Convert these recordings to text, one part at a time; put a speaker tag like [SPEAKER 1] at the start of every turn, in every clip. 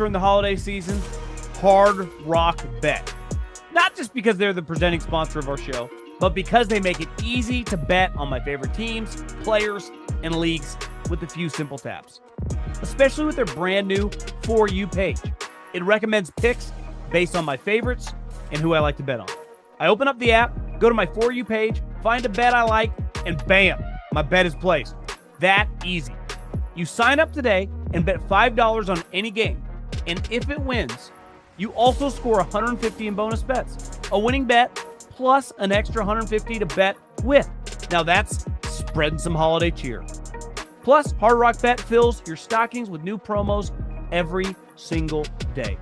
[SPEAKER 1] during the holiday season? Hard Rock Bet. Not just because they're the presenting sponsor of our show, but because they make it easy to bet on my favorite teams, players, and leagues with a few simple taps. Especially with their brand new For You page. It recommends picks based on my favorites and who I like to bet on. I open up the app, go to my For You page, find a bet I like, and bam, my bet is placed. That easy. You sign up today and bet $5 on any game. And if it wins, you also score $150 in bonus bets. A winning bet plus an extra $150 to bet with. Now that's spreading some holiday cheer. Plus, Hard Rock Bet fills your stockings with new promos every single day.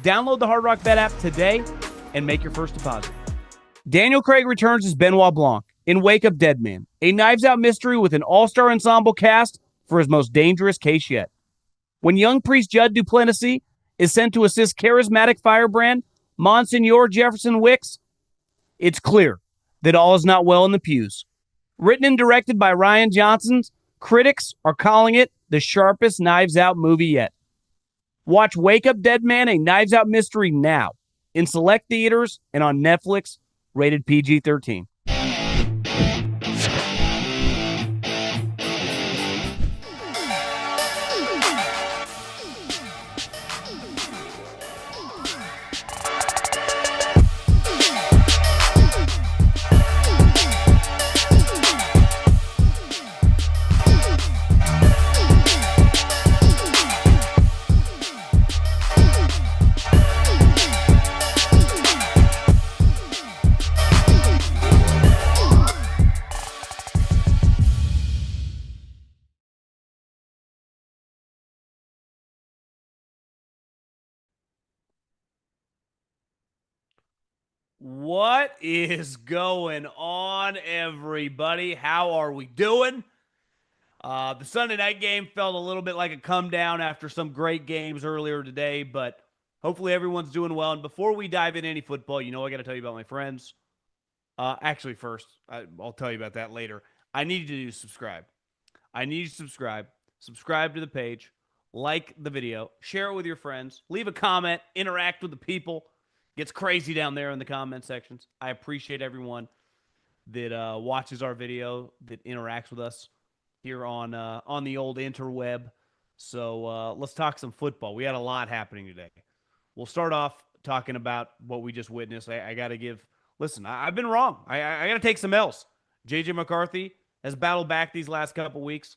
[SPEAKER 1] Download the Hard Rock Bet app today and make your first deposit. Daniel Craig returns as Benoit Blanc in Wake of Dead Man, a Knives Out mystery with an all-star ensemble cast for his most dangerous case yet. When young priest Judd Duplessis is sent to assist charismatic firebrand Monsignor Jefferson Wicks, it's clear that all is not well in the pews. Written and directed by Ryan Johnson, critics are calling it the sharpest Knives Out movie yet. Watch Wake Up Dead Man, a Knives Out mystery now in select theaters and on Netflix, rated PG-13. What is going on, everybody? How are we doing? The Sunday night game felt a little bit like a come down after some great games earlier today, but hopefully everyone's doing well. And before we dive into any football, you know I got to tell you about my friends. Actually, first, I'll tell you about that later. I need you to subscribe. I need you to subscribe. Subscribe to the page. Like the video. Share it with your friends. Leave a comment. Interact with the people. Gets crazy down there in the comment sections. I appreciate everyone that watches our video, that interacts with us here on the old interweb. So let's talk some football. We had a lot happening today. We'll start off talking about what we just witnessed. I got to give – listen, I've been wrong. I got to take some L's. J.J. McCarthy has battled back these last couple weeks.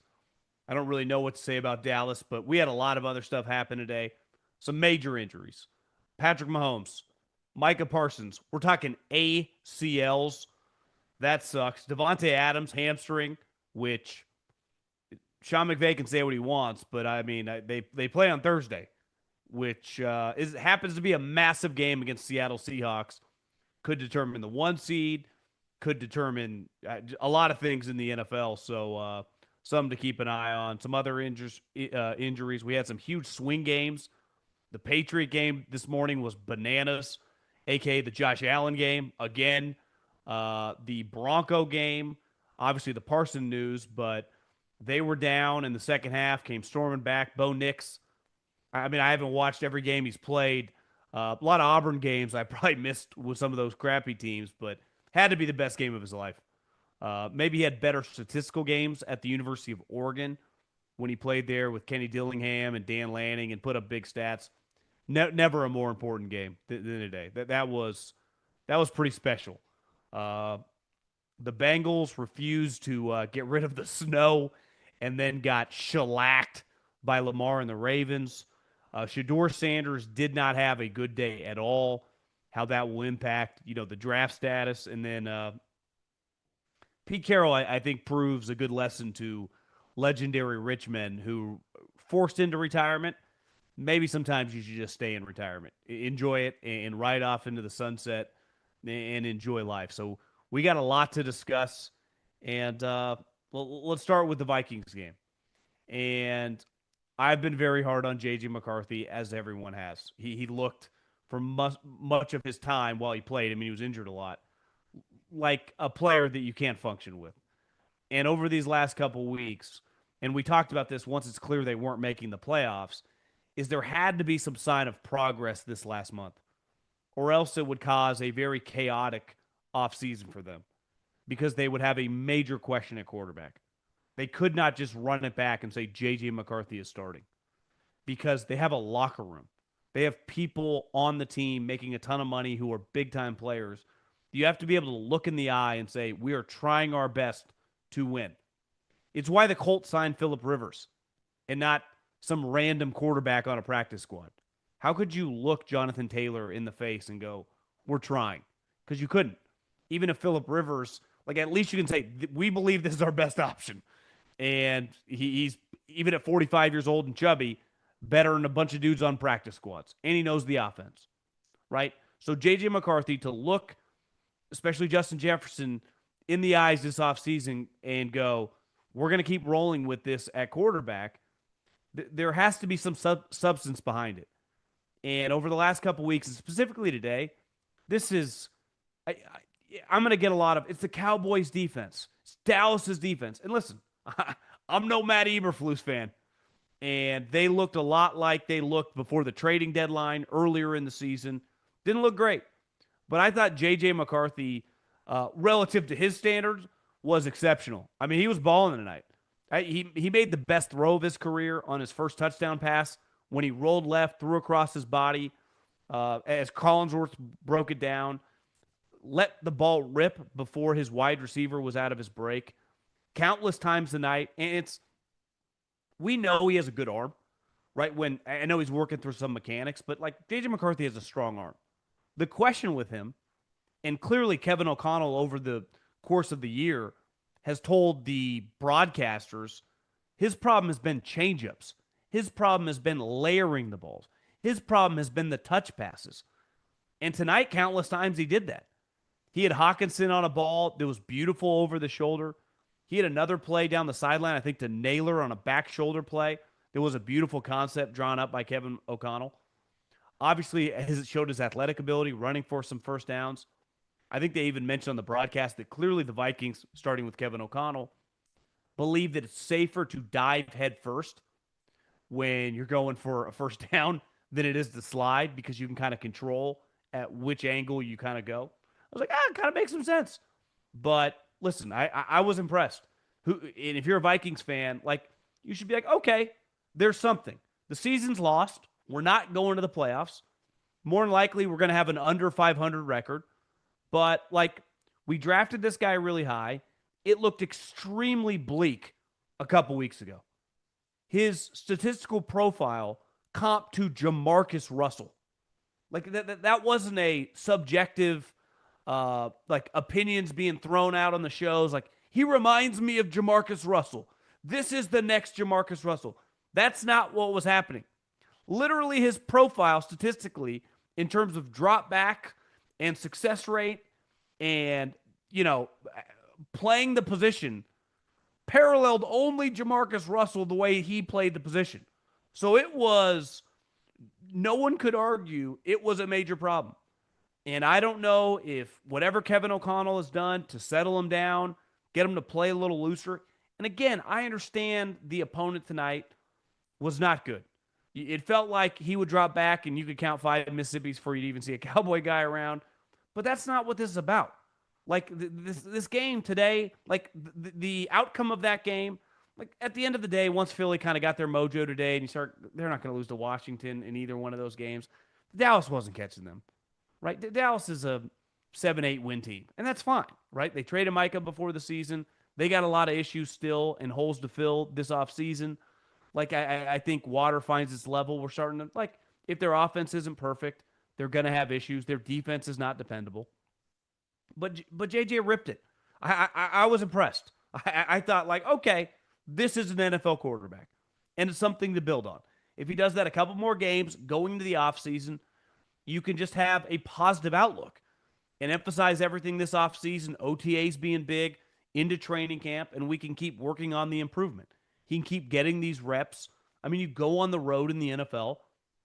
[SPEAKER 1] I don't really know what to say about Dallas, but we had a lot of other stuff happen today. Some major injuries. Patrick Mahomes. Micah Parsons, we're talking ACLs. That sucks. Devante Adams, hamstring, which Sean McVay can say what he wants, but I mean, they play on Thursday, which happens to be a massive game against Seattle Seahawks. Could determine the 1 seed, could determine a lot of things in the NFL. So something to keep an eye on. Some other injuries. We had some huge swing games. The Patriot game this morning was bananas. A.k.a. the Josh Allen game, again. The Bronco game, obviously the Parson news, but they were down in the second half, came storming back. Bo Nix, I mean, I haven't watched every game he's played. A lot of Auburn games I probably missed with some of those crappy teams, but had to be the best game of his life. Maybe he had better statistical games at the University of Oregon when he played there with Kenny Dillingham and Dan Lanning and put up big stats. Never a more important game than today. That was pretty special. The Bengals refused to get rid of the snow and then got shellacked by Lamar and the Ravens. Shedeur Sanders did not have a good day at all. How that will impact, the draft status. And then Pete Carroll, I think, proves a good lesson to legendary rich men who forced into retirement. Maybe sometimes you should just stay in retirement. Enjoy it and ride off into the sunset and enjoy life. So we got a lot to discuss. And let's start with the Vikings game. And I've been very hard on J.J. McCarthy, as everyone has. He looked for much of his time while he played. I mean, he was injured a lot. Like a player that you can't function with. And over these last couple weeks, and we talked about this once it's clear they weren't making the playoffs, is there had to be some sign of progress this last month, or else it would cause a very chaotic offseason for them because they would have a major question at quarterback. They could not just run it back and say J.J. McCarthy is starting because they have a locker room. They have people on the team making a ton of money who are big time players. You have to be able to look in the eye and say, we are trying our best to win. It's why the Colts signed Phillip Rivers and not some random quarterback on a practice squad. How could you look Jonathan Taylor in the face and go, we're trying? Because you couldn't. Even if Phillip Rivers, like at least you can say, we believe this is our best option. And he's, even at 45 years old and chubby, better than a bunch of dudes on practice squads. And he knows the offense, right? So J.J. McCarthy to look, especially Justin Jefferson, in the eyes this offseason and go, we're going to keep rolling with this at quarterback. There has to be some substance behind it. And over the last couple weeks, and specifically today, this is, I'm going to get a lot of, it's the Cowboys defense. It's Dallas's defense. And listen, I'm no Matt Eberflus fan. And they looked a lot like they looked before the trading deadline earlier in the season. Didn't look great. But I thought J.J. McCarthy, relative to his standards, was exceptional. I mean, he was balling tonight. He made the best throw of his career on his first touchdown pass when he rolled left, threw across his body as Collinsworth broke it down, let the ball rip before his wide receiver was out of his break. Countless times tonight. And we know he has a good arm, right? When I know he's working through some mechanics, but like J.J. McCarthy has a strong arm. The question with him, and clearly Kevin O'Connell over the course of the year has told the broadcasters his problem has been changeups. His problem has been layering the balls. His problem has been the touch passes. And tonight, countless times he did that. He had Hawkinson on a ball that was beautiful over the shoulder. He had another play down the sideline, I think, to Naylor on a back shoulder play. There was a beautiful concept drawn up by Kevin O'Connell. Obviously, it showed his athletic ability, running for some first downs. I think they even mentioned on the broadcast that clearly the Vikings, starting with Kevin O'Connell, believe that it's safer to dive head first when you're going for a first down than it is to slide because you can kind of control at which angle you kind of go. I was like, it kind of makes some sense. But listen, I was impressed. And if you're a Vikings fan, like, you should be like, okay, there's something. The season's lost. We're not going to the playoffs. More than likely, we're going to have an under 500 record. But, like, we drafted this guy really high. It looked extremely bleak a couple weeks ago. His statistical profile comp to Jamarcus Russell. Like, that wasn't a subjective, like, opinions being thrown out on the shows. Like, he reminds me of Jamarcus Russell. This is the next Jamarcus Russell. That's not what was happening. Literally, his profile statistically, in terms of drop back and success rate and, playing the position, paralleled only Jamarcus Russell the way he played the position. So it was, no one could argue it was a major problem. And I don't know if whatever Kevin O'Connell has done to settle him down, get him to play a little looser. And again, I understand the opponent tonight was not good. It felt like he would drop back and you could count 5 Mississippis before you'd even see a Cowboy guy around. But that's not what this is about. Like, this game today, like, the outcome of that game, like, at the end of the day, once Philly kind of got their mojo today and they're not going to lose to Washington in either one of those games. Dallas wasn't catching them, right? Dallas is a 7-8 win team, and that's fine, right? They traded Micah before the season. They got a lot of issues still and holes to fill this offseason. Like, I think water finds its level. We're starting to, like, if their offense isn't perfect, they're going to have issues. Their defense is not dependable. But JJ ripped it. I was impressed. I thought, like, okay, this is an NFL quarterback, and it's something to build on. If he does that a couple more games going into the offseason, you can just have a positive outlook and emphasize everything this offseason, OTAs being big, into training camp, and we can keep working on the improvement. He can keep getting these reps. I mean, you go on the road in the NFL,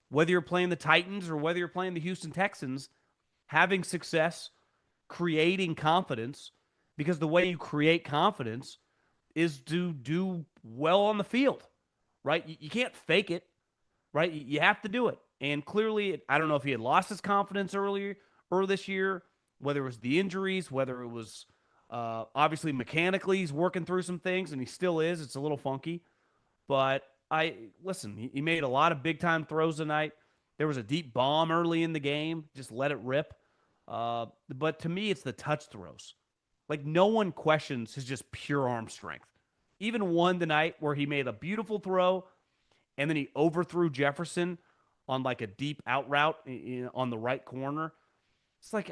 [SPEAKER 1] whether you're playing the Titans or whether you're playing the Houston Texans, having success, creating confidence, because the way you create confidence is to do well on the field, right? You can't fake it. right? You have to do it. And clearly, I don't know if he had lost his confidence earlier this year, whether it was the injuries, whether it was obviously mechanically he's working through some things, and he still is. It's a little funky, but I listen. He made a lot of big time throws tonight. There was a deep bomb early in the game, just let it rip. But to me, it's the touch throws. Like no one questions his just pure arm strength. Even one tonight where he made a beautiful throw and then he overthrew Jefferson on like a deep out route on the right corner. It's like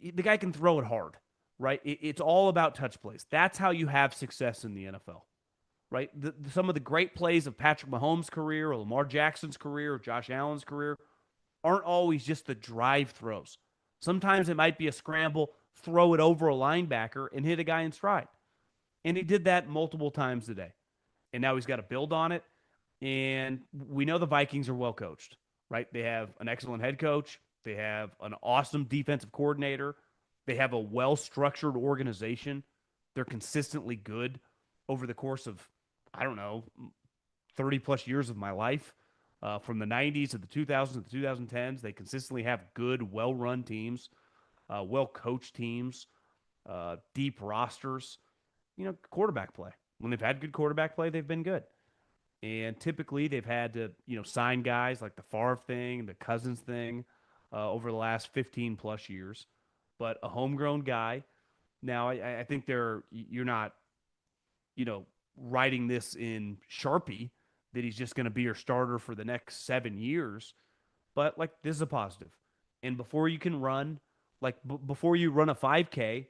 [SPEAKER 1] the guy can throw it hard, right? It's all about touch plays. That's how you have success in the NFL, right? Some of the great plays of Patrick Mahomes' career or Lamar Jackson's career or Josh Allen's career aren't always just the drive throws. Sometimes it might be a scramble, throw it over a linebacker and hit a guy in stride. And he did that multiple times today. And now he's got to build on it. And we know the Vikings are well coached, right? They have an excellent head coach. They have an awesome defensive coordinator. They have a well structured organization. They're consistently good over the course of, I don't know, 30 plus years of my life. From the 90s to the 2000s to the 2010s, they consistently have good, well run teams, well coached teams, deep rosters. Quarterback play. When they've had good quarterback play, they've been good. And typically they've had to, sign guys like the Favre thing, the Cousins thing over the last 15 plus years. But a homegrown guy. Now, I think you're not, writing this in Sharpie that he's just going to be your starter for the next 7 years. But like, this is a positive. And before you can run, like before you run a 5K,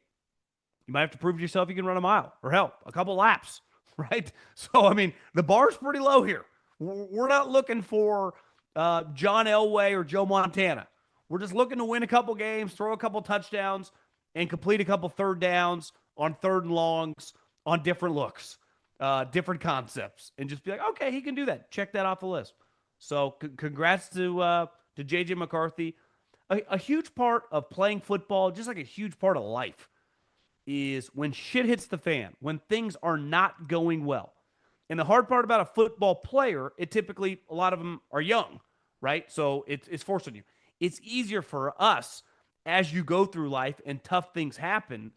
[SPEAKER 1] you might have to prove to yourself you can run a mile or hell, a couple laps, right? So, I mean, the bar's pretty low here. We're not looking for John Elway or Joe Montana. We're just looking to win a couple games, throw a couple touchdowns, and complete a couple third downs on third and longs on different looks, different concepts, and just be like, okay, he can do that. Check that off the list. So, congrats to JJ McCarthy. A huge part of playing football, just like a huge part of life, is when shit hits the fan, when things are not going well. And the hard part about a football player, it typically, a lot of them are young, right? So it's forcing you. It's easier for us as you go through life and tough things happen,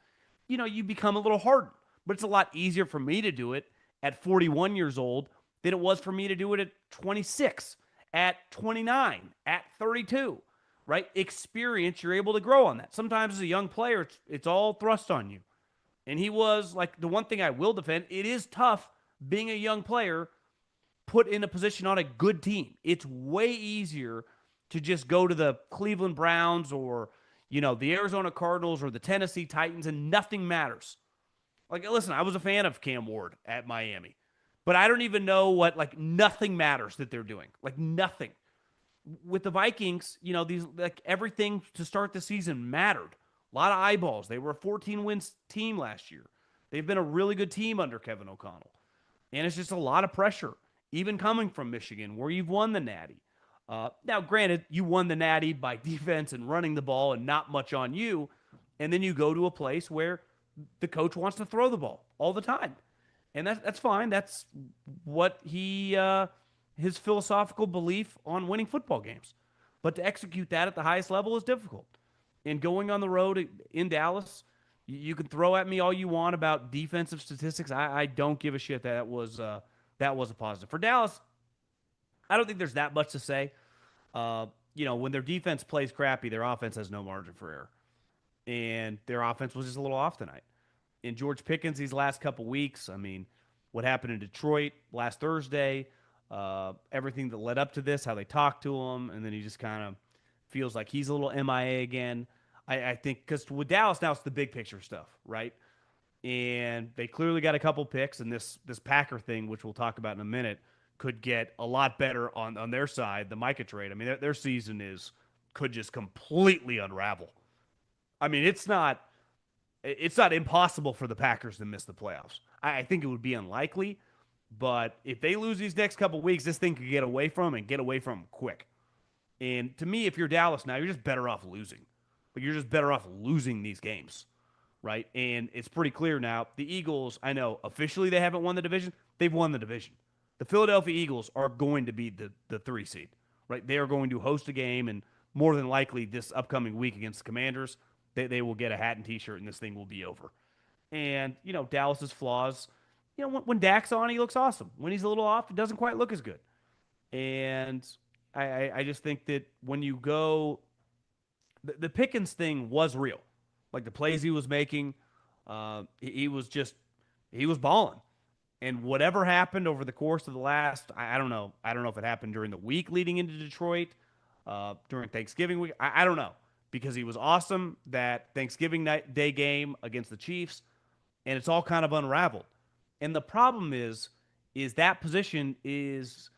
[SPEAKER 1] you become a little hardened. But it's a lot easier for me to do it at 41 years old than it was for me to do it at 26, at 29, at 32. Right? Experience, you're able to grow on that. Sometimes as a young player, it's all thrust on you. And he was like, the one thing I will defend, it is tough being a young player put in a position on a good team. It's way easier to just go to the Cleveland Browns or, the Arizona Cardinals or the Tennessee Titans and nothing matters. Like, listen, I was a fan of Cam Ward at Miami, but I don't even know what, like, nothing matters that they're doing. Like, nothing. With the Vikings, these like everything to start the season mattered. A lot of eyeballs. They were a 14 wins team last year. They've been a really good team under Kevin O'Connell. And it's just a lot of pressure, even coming from Michigan, where you've won the Natty. Now, granted, you won the Natty by defense and running the ball and not much on you. And then you go to a place where the coach wants to throw the ball all the time. And that's fine. That's what his philosophical belief on winning football games. But to execute that at the highest level is difficult. And going on the road in Dallas, you can throw at me all you want about defensive statistics. I don't give a shit. That was a positive. For Dallas, I don't think there's that much to say. When their defense plays crappy, their offense has no margin for error. And their offense was just a little off tonight. And George Pickens these last couple weeks, I mean, what happened in Detroit last Thursday, everything that led up to this, how they talked to him, and then he just kind of feels like he's a little MIA again. I think because with Dallas now it's the big picture stuff, right? And they clearly got a couple picks, and this Packer thing, which we'll talk about in a minute, could get a lot better on their side. The Micah trade, I mean, their season could just completely unravel. I mean, it's not impossible for the Packers to miss the playoffs. I think it would be unlikely. But if they lose these next couple weeks, this thing could get away from them and get away from them quick. And to me, if you're Dallas now, you're just better off losing. But you're just better off losing these games, right? And it's pretty clear now. The Eagles, I know, officially they haven't won the division. They've won the division. The Philadelphia Eagles are going to be the 3 seed, right? They are going to host a game, and more than likely this upcoming week against the Commanders, they will get a hat and T-shirt, and this thing will be over. And Dallas's flaws. When Dak's on, he looks awesome. When he's a little off, it doesn't quite look as good. And I just think that when you go, the Pickens thing was real. Like the plays he was making, he was just he was balling. And whatever happened over the course of the last, I don't know. I don't know if it happened during the week leading into Detroit, during Thanksgiving week. I don't know because he was awesome that Thanksgiving night day game against the Chiefs, and it's all kind of unraveled. And the problem is that position is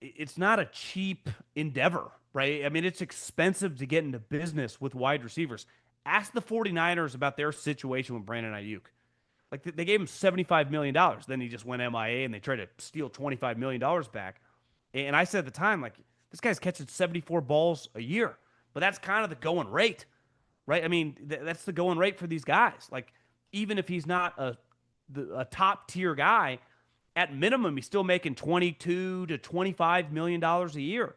[SPEAKER 1] it's not a cheap endeavor, right? I mean, it's expensive to get into business with wide receivers. Ask the 49ers about their situation with Brandon Ayuk. Like they gave him $75 million. Then he just went MIA and they tried to steal $25 million back. And I said at the time, like, this guy's catching 74 balls a year. But that's kind of the going rate, right? I mean, that's the going rate for these guys. Like, even if he's not a top tier guy, at minimum, he's still making 22 to $25 million a year.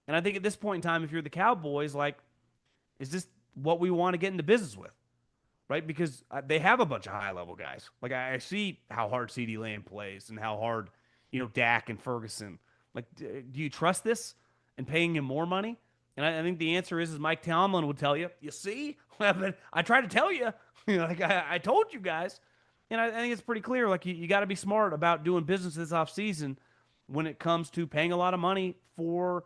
[SPEAKER 1] And I think at this point in time, if you're the Cowboys, like, is this what we want to get into business with? Right? Because they have a bunch of high level guys. Like I see how hard CD Lamb plays and how hard, Dak and Ferguson. Like, do you trust this and paying him more money? And I think the answer is Mike Tomlin would tell you. You see, I tried to tell you. Like I told you guys. And I think it's pretty clear. Like you got to be smart about doing business this offseason when it comes to paying a lot of money for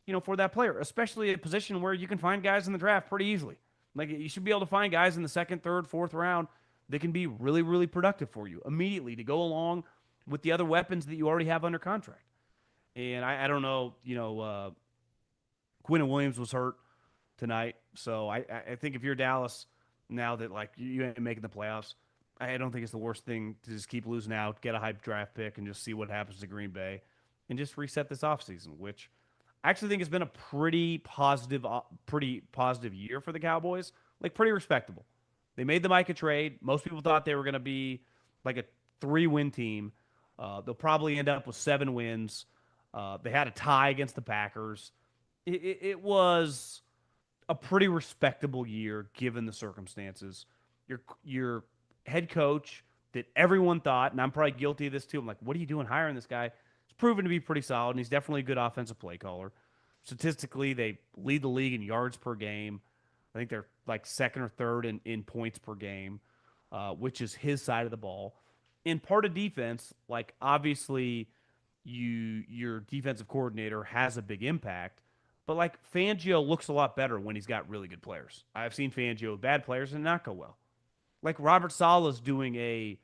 [SPEAKER 1] that player, especially a position where you can find guys in the draft pretty easily. Like you should be able to find guys in the second, third, fourth round that can be really, really productive for you immediately to go along with the other weapons that you already have under contract. And I don't know, Quinn Williams was hurt tonight, so I think if you're Dallas now that like you ain't making the playoffs, I don't think it's the worst thing to just keep losing out, get a hype draft pick, and just see what happens to Green Bay, and just reset this offseason, which I actually think it's been a pretty positive year for the Cowboys. Like pretty respectable. They made the Micah trade. Most people thought they were going to be like a 3-win team. They'll probably end up with 7 wins. They had a tie against the Packers. It was a pretty respectable year given the circumstances. Your head coach that everyone thought, and I'm probably guilty of this too. I'm like, what are you doing hiring this guy? It's proven to be pretty solid, and he's definitely a good offensive play caller. Statistically, they lead the league in yards per game. I think they're like second or third in points per game, which is his side of the ball. In part of defense, like obviously your defensive coordinator has a big impact, but like Fangio looks a lot better when he's got really good players. I've seen Fangio with bad players and not go well. Like Robert Saleh's doing a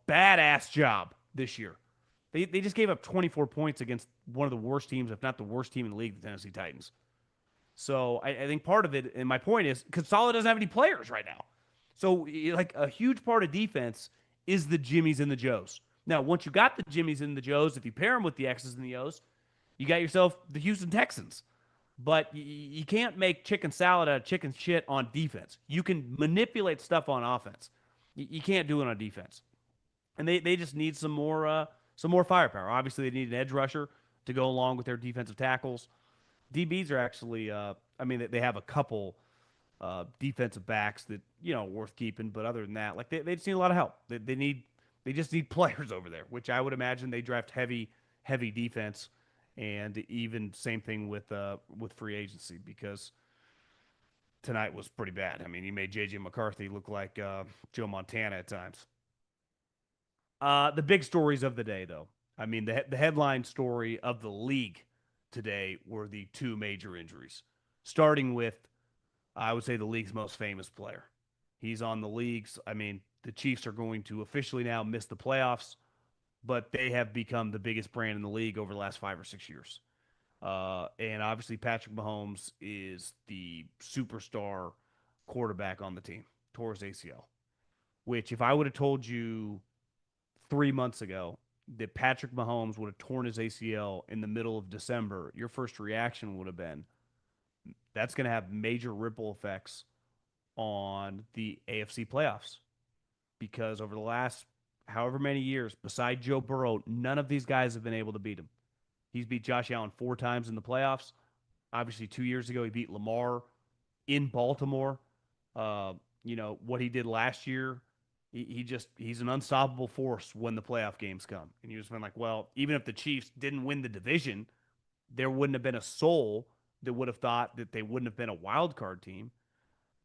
[SPEAKER 1] badass job this year. They just gave up 24 points against one of the worst teams, if not the worst team in the league, the Tennessee Titans. So I think part of it, and my point is, because Saleh doesn't have any players right now. So like a huge part of defense is the Jimmies and the Joes. Now, once you got the Jimmies and the Joes, if you pair them with the X's and the O's, you got yourself the Houston Texans. But you can't make chicken salad out of chicken shit on defense. You can manipulate stuff on offense. You can't do it on defense. And they just need some more firepower. Obviously, they need an edge rusher to go along with their defensive tackles. DBs are actually, they have a couple defensive backs that are worth keeping, but other than that, like they just need a lot of help. They just need players over there, which I would imagine they draft heavy defense, and even same thing with free agency because tonight was pretty bad. I mean, he made JJ McCarthy look like Joe Montana at times. The big stories of the day, though. I mean, the headline story of the league today were the 2 major injuries, starting with, I would say, the league's most famous player. He's on the league's. I mean, the Chiefs are going to officially now miss the playoffs, but they have become the biggest brand in the league over the last 5 or 6 years. And obviously, Patrick Mahomes is the superstar quarterback on the team. Tore his ACL, which if I would have told you 3 months ago that Patrick Mahomes would have torn his ACL in the middle of December, your first reaction would have been, that's going to have major ripple effects on the AFC playoffs. Because over the last however many years, beside Joe Burrow, none of these guys have been able to beat him. He's beat Josh Allen 4 times in the playoffs. Obviously, 2 years ago, he beat Lamar in Baltimore. Uh, what he did last year, he's an unstoppable force when the playoff games come. And you just been like, well, even if the Chiefs didn't win the division, there wouldn't have been a soul that would have thought that they wouldn't have been a wild card team.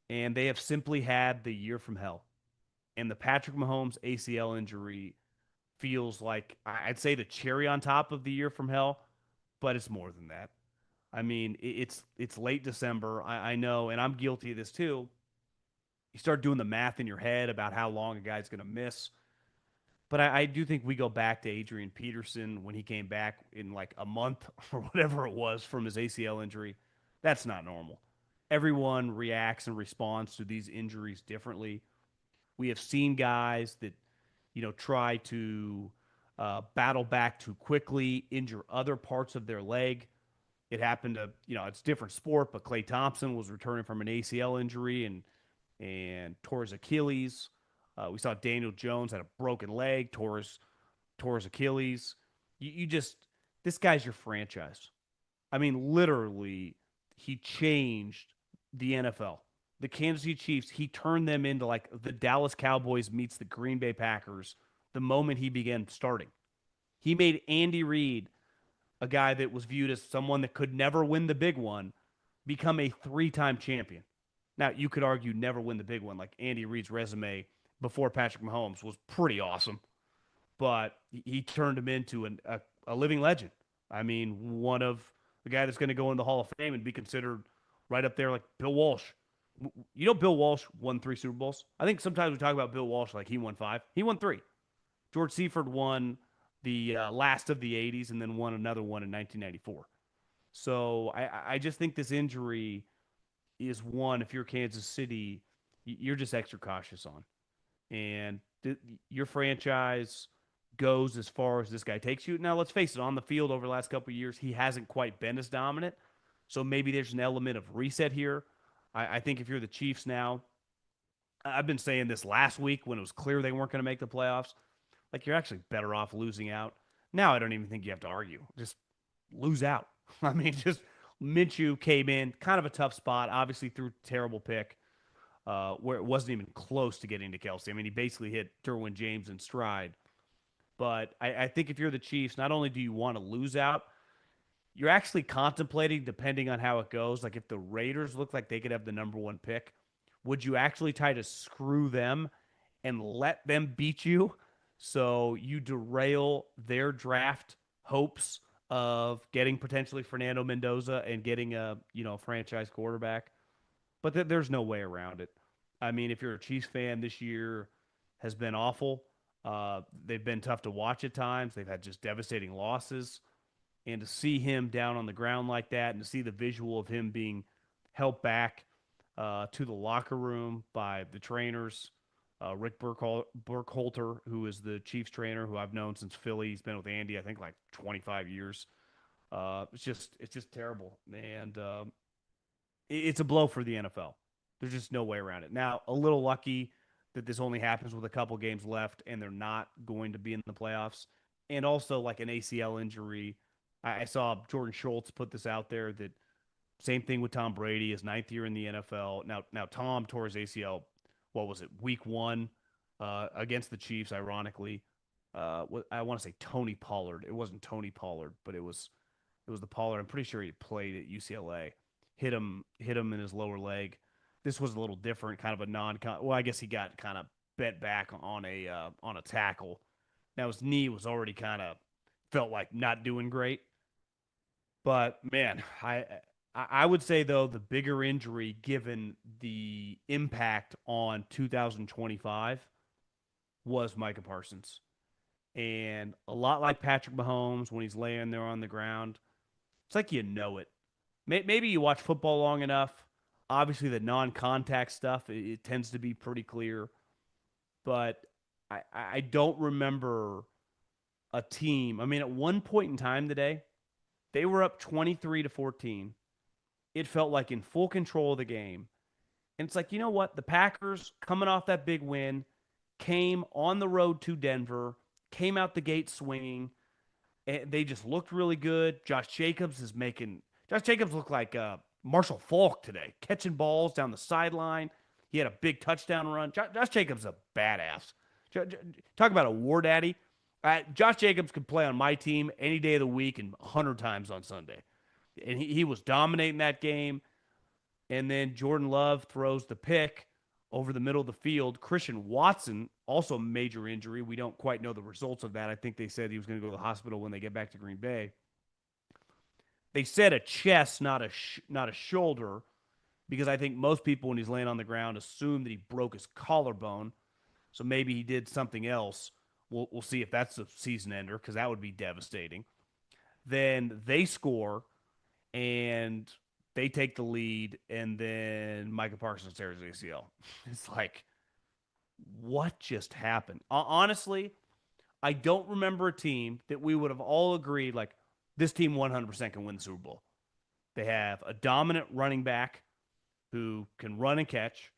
[SPEAKER 1] And they have simply had the year from hell. And the Patrick Mahomes ACL injury feels like, I'd say, the cherry on top of the year from hell, but it's more than that. I mean, it's late December. I know, and I'm guilty of this too. You start doing the math in your head about how long a guy's going to miss. But I do think we go back to Adrian Peterson when he came back in like a month or whatever it was from his ACL injury. That's not normal. Everyone reacts and responds to these injuries differently. We have seen guys that, try to battle back too quickly, injure other parts of their leg. It happened to, it's a different sport, but Klay Thompson was returning from an ACL injury and tore his Achilles. We saw Daniel Jones had a broken leg, tore his Achilles. You just this guy's your franchise. I mean, literally, he changed the NFL. The Kansas City Chiefs, he turned them into like the Dallas Cowboys meets the Green Bay Packers the moment he began starting. He made Andy Reid, a guy that was viewed as someone that could never win the big one, become a 3-time champion. Now, you could argue never win the big one. Like Andy Reid's resume before Patrick Mahomes was pretty awesome, but he turned him into a living legend. I mean, one of the guy that's going to go in the Hall of Fame and be considered right up there like Bill Walsh. Bill Walsh won 3 Super Bowls. I think sometimes we talk about Bill Walsh like he won 5. He won 3. George Seifert won the last of the 80s and then won another one in 1994. So I just think this injury is one, if you're Kansas City, you're just extra cautious on. And your franchise goes as far as this guy takes you. Now, let's face it, on the field over the last couple of years, he hasn't quite been as dominant. So maybe there's an element of reset here. I think if you're the Chiefs now, I've been saying this last week when it was clear they weren't going to make the playoffs. Like, you're actually better off losing out. Now, I don't even think you have to argue. Just lose out. I mean, just Minshew came in, kind of a tough spot, obviously threw a terrible pick where it wasn't even close to getting to Kelsey. I mean, he basically hit Derwin James in stride. But I think if you're the Chiefs, not only do you want to lose out, you're actually contemplating, depending on how it goes, like if the Raiders look like they could have the number 1 pick, would you actually try to screw them and let them beat you so you derail their draft hopes of getting potentially Fernando Mendoza and getting a franchise quarterback? But there's no way around it. I mean, if you're a Chiefs fan, this year has been awful. They've been tough to watch at times. They've had just devastating losses. And to see him down on the ground like that and to see the visual of him being helped back to the locker room by the trainers, Rick Burkholter, who is the Chiefs trainer, who I've known since Philly. He's been with Andy, I think, like 25 years. It's just terrible. And it's a blow for the NFL. There's just no way around it. Now, a little lucky that this only happens with a couple games left and they're not going to be in the playoffs. And also, like an ACL injury. I saw Jordan Schultz put this out there that same thing with Tom Brady, his 9th year in the NFL. Now Tom tore his ACL, what was it, week 1 against the Chiefs, ironically. I want to say Tony Pollard. It wasn't Tony Pollard, but it was the Pollard. I'm pretty sure he played at UCLA. Hit him in his lower leg. This was a little different, kind of a well, I guess he got kind of bent back on a tackle. Now his knee was already kind of felt like not doing great. But man, I would say though the bigger injury given the impact on 2025 was Micah Parsons. And a lot like Patrick Mahomes when he's laying there on the ground, it's like it. Maybe you watch football long enough. Obviously, the non-contact stuff it tends to be pretty clear, but I don't remember a team. I mean, at one point in time today, they were up 23-14. It felt like in full control of the game. And it's like, you know what? The Packers coming off that big win, came on the road to Denver, came out the gate swinging, and they just looked really good. Josh Jacobs looked like Marshall Faulk today, catching balls down the sideline. He had a big touchdown run. Josh Jacobs is a badass. Talk about a war daddy. Josh Jacobs could play on my team any day of the week and 100 times on Sunday. And he was dominating that game. And then Jordan Love throws the pick over the middle of the field. Christian Watson, also a major injury. We don't quite know the results of that. I think they said he was going to go to the hospital when they get back to Green Bay. They said a chest, not a shoulder, because I think most people, when he's laying on the ground, assume that he broke his collarbone. So maybe he did something else. We'll see if that's a season ender, because that would be devastating. Then they score, and they take the lead, and then Micah Parsons tears his ACL. It's like, what just happened? Honestly, I don't remember a team that we would have all agreed, like, this team 100% can win the Super Bowl. They have a dominant running back who can run and catch.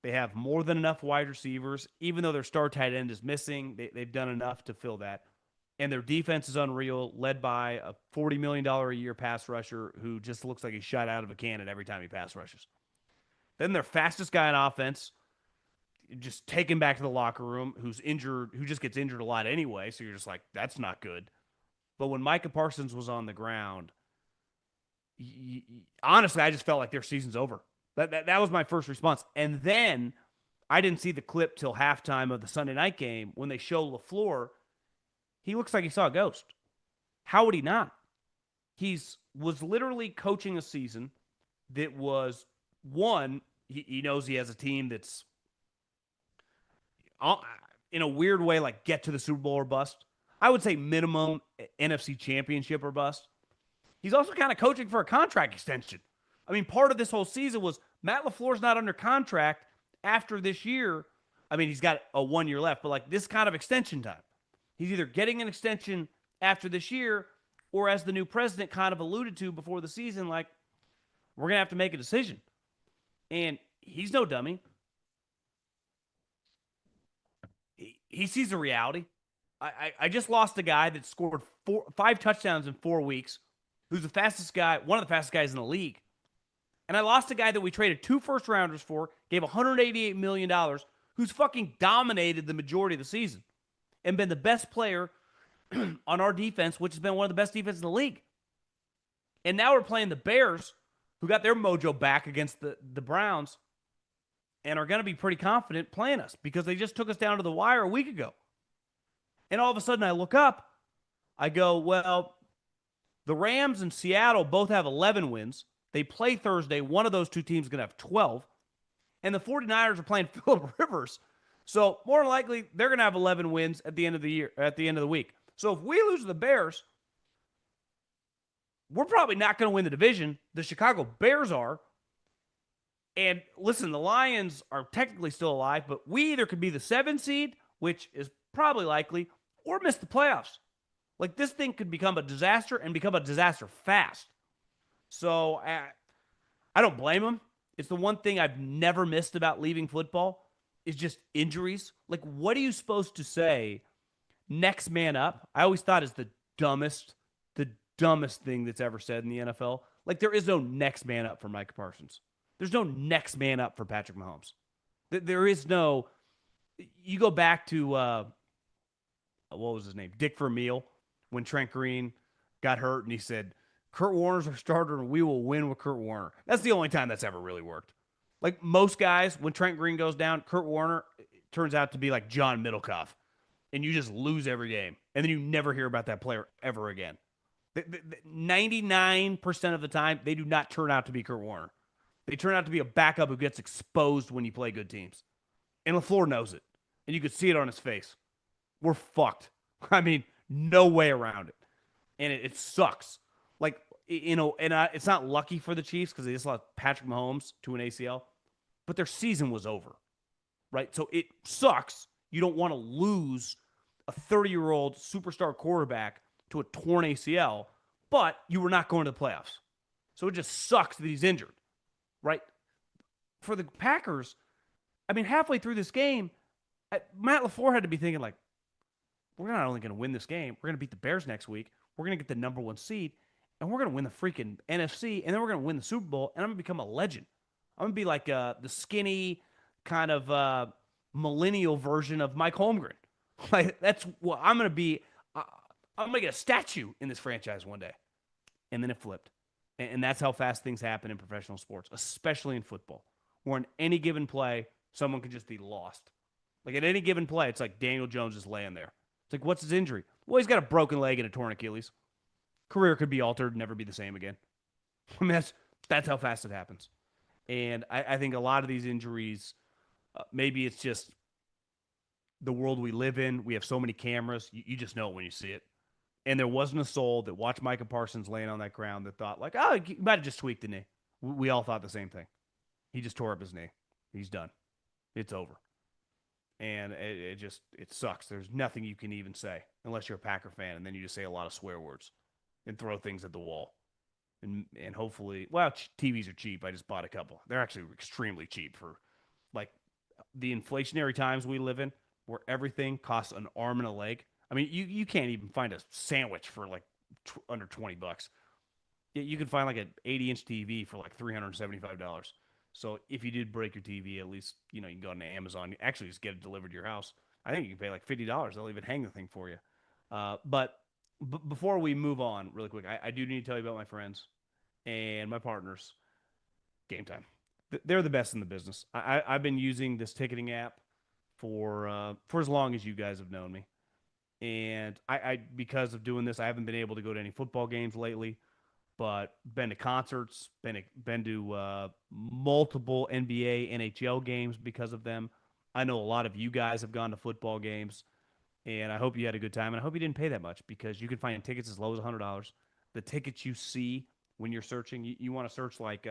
[SPEAKER 1] They have more than enough wide receivers. Even though their star tight end is missing, they've done enough to fill that. And their defense is unreal, led by a $40 million a year pass rusher who just looks like he's shot out of a cannon every time he pass rushes. Then their fastest guy on offense, just taken back to the locker room, who's injured, who just gets injured a lot anyway. So you're just like, that's not good. But when Micah Parsons was on the ground, honestly, I just felt like their season's over. That was my first response. And then I didn't see the clip till halftime of the Sunday night game when they show LaFleur. He looks like he saw a ghost. How would he not? Was literally coaching a season that was, one, he knows he has a team that's in a weird way, like get to the Super Bowl or bust. I would say minimum NFC championship or bust. He's also kind of coaching for a contract extension. I mean, part of this whole season was Matt LaFleur's not under contract after this year. I mean, he's got a 1 year left, but like this kind of extension time. He's either getting an extension after this year, or as the new president kind of alluded to before the season, like, we're going to have to make a decision. And he's no dummy. He sees the reality. I just lost a guy that scored 5 touchdowns in 4 weeks, who's the fastest guy, one of the fastest guys in the league. And I lost a guy that we traded 2 first-rounders for, gave $188 million, who's fucking dominated the majority of the season and been the best player on our defense, which has been one of the best defenses in the league. And now we're playing the Bears, who got their mojo back against the Browns and are going to be pretty confident playing us because they just took us down to the wire a week ago. And all of a sudden I look up, I go, well, the Rams and Seattle both have 11 wins. They play Thursday. One of those two teams is going to have 12. And the 49ers are playing Phillip Rivers. So more than likely, they're going to have 11 wins at the end of the year, at the end of the week. So if we lose to the Bears, we're probably not going to win the division. The Chicago Bears are. And listen, the Lions are technically still alive, but we either could be the 7 seed, which is probably likely, or miss the playoffs. Like, this thing could become a disaster and become a disaster fast. So I don't blame him. It's the one thing I've never missed about leaving football is just injuries. Like, what are you supposed to say? Next man up. I always thought is the dumbest thing that's ever said in the NFL. Like, there is no next man up for Micah Parsons. There's no next man up for Patrick Mahomes. There is no. You go back to what was his name? Dick Vermeil, when Trent Green got hurt and he said, Kurt Warner's our starter and we will win with Kurt Warner. That's the only time that's ever really worked. Like, most guys, when Trent Green goes down, Kurt Warner turns out to be like John Middlekauff. And you just lose every game. And then you never hear about that player ever again. 99% of the time, they do not turn out to be Kurt Warner. They turn out to be a backup who gets exposed when you play good teams. And LaFleur knows it. And you could see it on his face. We're fucked. I mean, no way around it. And it sucks. Like, you know, and it's not lucky for the Chiefs because they just lost Patrick Mahomes to an ACL. But their season was over. Right? So it sucks. You don't want to lose a 30-year-old superstar quarterback to a torn ACL, but you were not going to the playoffs. So it just sucks that he's injured. Right? For the Packers, I mean, halfway through this game, Matt LaFleur had to be thinking like, we're not only going to win this game, we're going to beat the Bears next week. We're going to get the number one seed, and we're going to win the freaking NFC, and then we're going to win the Super Bowl, and I'm going to become a legend. I'm going to be like the skinny kind of millennial version of Mike Holmgren. Like that's what I'm going to be. Uh, I'm going to get a statue in this franchise one day, and then it flipped, and that's how fast things happen in professional sports, especially in football, where in any given play, someone can just be lost. Like at any given play, it's like Daniel Jones is laying there. It's like, what's his injury? Well, he's got a broken leg and a torn Achilles. Career could be altered, never be the same again. I mean, that's how fast it happens. And I think a lot of these injuries, maybe it's just the world we live in. We have so many cameras. You just know it when you see it. And there wasn't a soul that watched Micah Parsons laying on that ground that thought, like, oh, he might have just tweaked the knee. We all thought the same thing. He just tore up his knee. He's done. It's over. And it sucks. There's nothing you can even say unless you're a Packer fan, and then you just say a lot of swear words and throw things at the wall. And hopefully, well, TVs are cheap. I just bought a couple. They're actually extremely cheap for like the inflationary times we live in, where everything costs an arm and a leg. I mean, you can't even find a sandwich for like under $20. You can find like an 80-inch TV for like $375. So if you did break your TV, at least you can go on Amazon. You actually just get it delivered to your house. I think you can pay like $50. They'll even hang the thing for you. But before we move on, really quick, I do need to tell you about my friends and my partners. Game Time. They're the best in the business. I've been using this ticketing app for as long as you guys have known me, and I because of doing this, I haven't been able to go to any football games lately, but been to concerts, been to multiple NBA, NHL games because of them. I know a lot of you guys have gone to football games, and I hope you had a good time. And I hope you didn't pay that much because you can find tickets as low as $100. The tickets you see when you're searching, you want to search like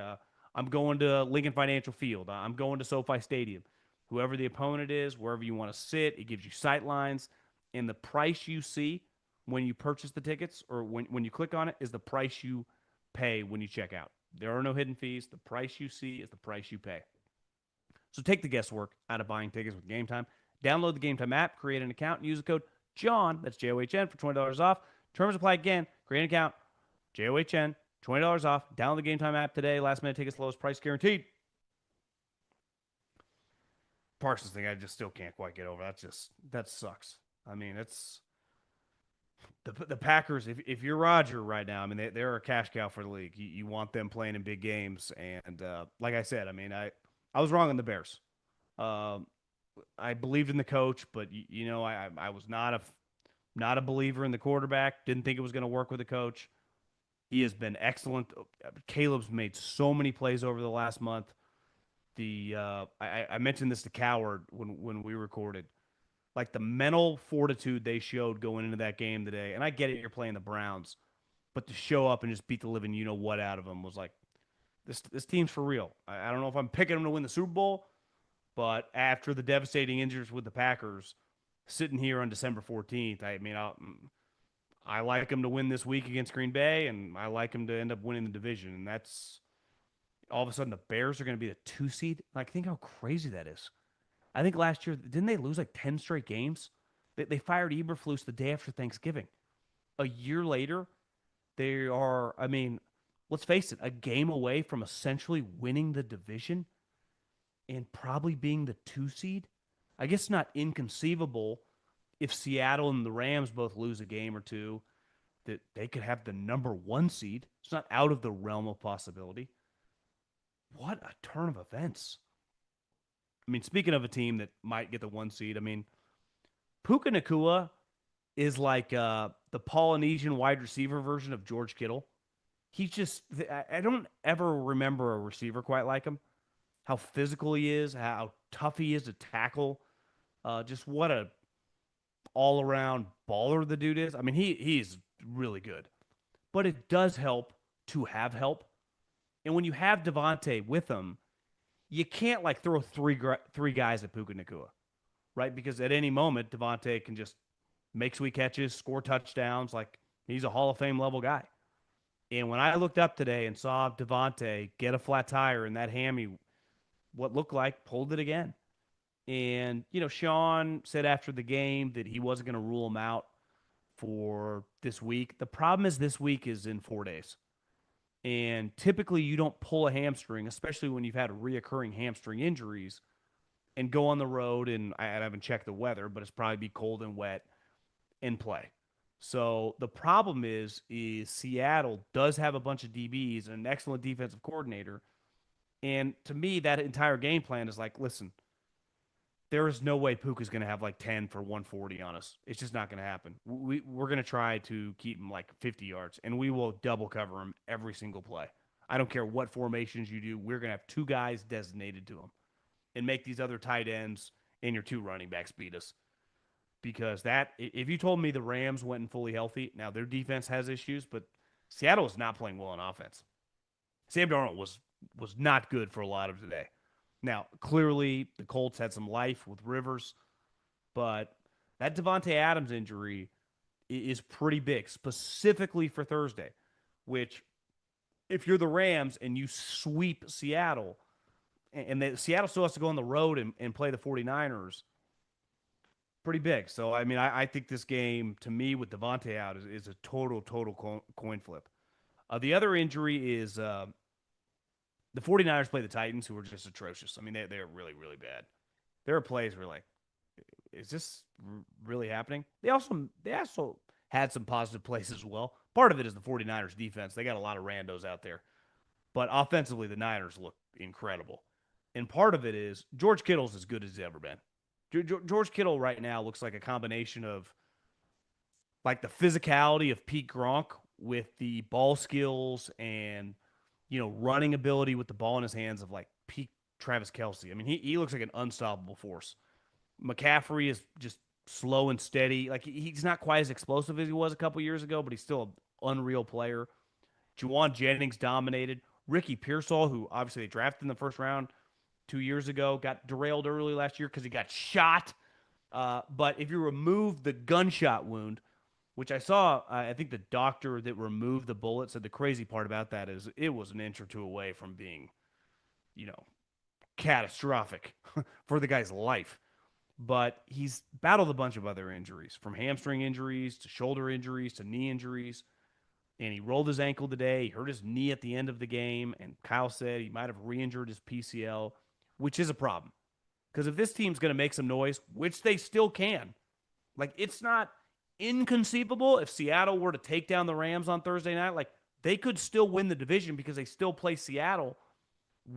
[SPEAKER 1] I'm going to Lincoln Financial Field, I'm going to SoFi Stadium. Whoever the opponent is, wherever you want to sit, it gives you sight lines, and the price you see when you purchase the tickets or when you click on it is the price you pay when you check out. There are no hidden fees. The price you see is the price you pay. So take the guesswork out of buying tickets with Game Time. Download the Game Time app, create an account, and use the code JOHN, that's JOHN, for $20 off. Terms apply again. Create an account, JOHN, $20 off. Download the Game Time app today. Last minute tickets, lowest price guaranteed. Parsons thing, I just still can't quite get over. That sucks. I mean, it's the Packers. If you're Roger right now, I mean, they're a cash cow for the league. You want them playing in big games, and like I said, I mean, I was wrong on the Bears. Um, I believed in the coach, but I was not a believer in the quarterback. Didn't think it was going to work with the coach. He has been excellent. Caleb's made so many plays over the last month. I mentioned this to Coward when we recorded, like the mental fortitude they showed going into that game today. And I get it, you're playing the Browns, but to show up and just beat the living you know what out of them was like this team's for real. I don't know if I'm picking them to win the Super Bowl, but after the devastating injuries with the Packers, sitting here on December 14th, I mean, I like them to win this week against Green Bay, and I like them to end up winning the division. And that's all of a sudden the Bears are going to be the 2 seed. Like, think how crazy that is. I think last year, didn't they lose like 10 straight games? They fired Eberflus the day after Thanksgiving. A year later, they are, I mean, let's face it, a game away from essentially winning the division and probably being the 2 seed. I guess not inconceivable if Seattle and the Rams both lose a game or two that they could have the number 1 seed. It's not out of the realm of possibility. What a turn of events. I mean, speaking of a team that might get the 1 seed, I mean, Puka Nacua is like the Polynesian wide receiver version of George Kittle. He's just, I don't ever remember a receiver quite like him. How physical he is, how tough he is to tackle. Just what a all-around baller the dude is. I mean, he's really good. But it does help to have help. And when you have Devante with him, you can't like throw three guys at Puka Nacua, right? Because at any moment, Devante can just make sweet catches, score touchdowns. Like, he's a Hall of Fame level guy. And when I looked up today and saw Devante get a flat tire and that hammy, what looked like, pulled it again. And, Sean said after the game that he wasn't going to rule him out for this week. The problem is this week is in 4 days. And typically you don't pull a hamstring, especially when you've had reoccurring hamstring injuries, and go on the road. And I haven't checked the weather, but it's probably be cold and wet and play. So the problem is Seattle does have a bunch of DBs and an excellent defensive coordinator. And to me, that entire game plan is like, listen, there is no way Puka's going to have like 10 for 140 on us. It's just not going to happen. We're going to try to keep him like 50 yards, and we will double cover him every single play. I don't care what formations you do. We're going to have two guys designated to him and make these other tight ends and your two running backs beat us. Because if you told me the Rams went in fully healthy, now their defense has issues, but Seattle is not playing well on offense. Sam Darnold was not good for a lot of today. Now, clearly, the Colts had some life with Rivers, but that Devante Adams injury is pretty big, specifically for Thursday, which, if you're the Rams and you sweep Seattle, and Seattle still has to go on the road and play the 49ers, pretty big. So, I mean, I think this game, to me, with Devante out, is a total coin flip. The other injury is the 49ers play the Titans, who are just atrocious. I mean, they're really, really bad. There are plays where, like, is this really happening? They also had some positive plays as well. Part of it is the 49ers defense. They got a lot of randos out there. But offensively, the Niners look incredible. And part of it is George Kittle's as good as he's ever been. George Kittle right now looks like a combination of like the physicality of Pete Gronk with the ball skills and running ability with the ball in his hands of like Pete Travis Kelce. I mean, he looks like an unstoppable force. McCaffrey is just slow and steady. Like he's not quite as explosive as he was a couple years ago, but he's still an unreal player. Juwan Jennings dominated. Rickey Pearsall, who obviously they drafted in the first round 2 years ago, got derailed early last year because he got shot. But if you remove the gunshot wound, which I saw, I think the doctor that removed the bullet said the crazy part about that is it was an inch or two away from being, catastrophic for the guy's life. But he's battled a bunch of other injuries, from hamstring injuries to shoulder injuries to knee injuries. And he rolled his ankle today. He hurt his knee at the end of the game. And Kyle said he might have re injured his PCL, which is a problem. Because if this team's going to make some noise, which they still can, like it's not inconceivable if Seattle were to take down the Rams on Thursday night, like they could still win the division because they still play Seattle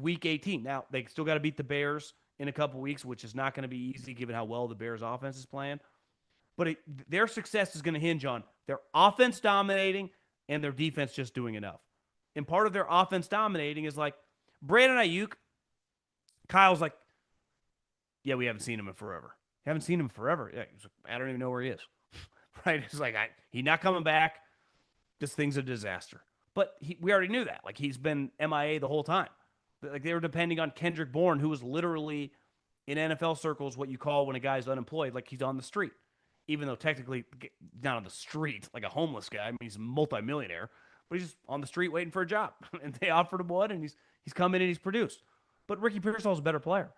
[SPEAKER 1] week 18. Now, they still got to beat the Bears in a couple weeks, which is not going to be easy given how well the Bears offense is playing. But their success is going to hinge on their offense dominating and their defense just doing enough. And part of their offense dominating is like Brandon Ayuk. Kyle's like, yeah, we haven't seen him in forever. Haven't seen him forever. Yeah, I don't even know where he is. Right? It's like, he's not coming back. This thing's a disaster. But we already knew that. Like, he's been MIA the whole time. Like, they were depending on Kendrick Bourne, who was literally in NFL circles what you call when a guy's unemployed, like he's on the street. Even though technically not on the street, like a homeless guy. I mean, he's a multimillionaire, but he's just on the street waiting for a job. And they offered him one, and he's come in and he's produced. But Rickey Pearsall's a better player.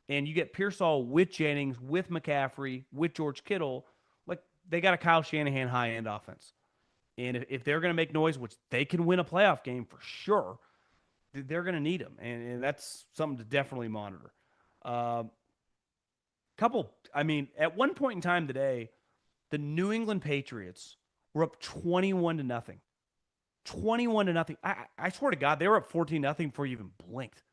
[SPEAKER 1] And you get Pearsall with Jennings, with McCaffrey, with George Kittle. Like, they got a Kyle Shanahan high-end offense. And if they're going to make noise, which they can win a playoff game for sure, they're going to need him. And that's something to definitely monitor. At one point in time today, the New England Patriots were up 21-0. 21-0. I swear to God, they were up 14-0 before you even blinked.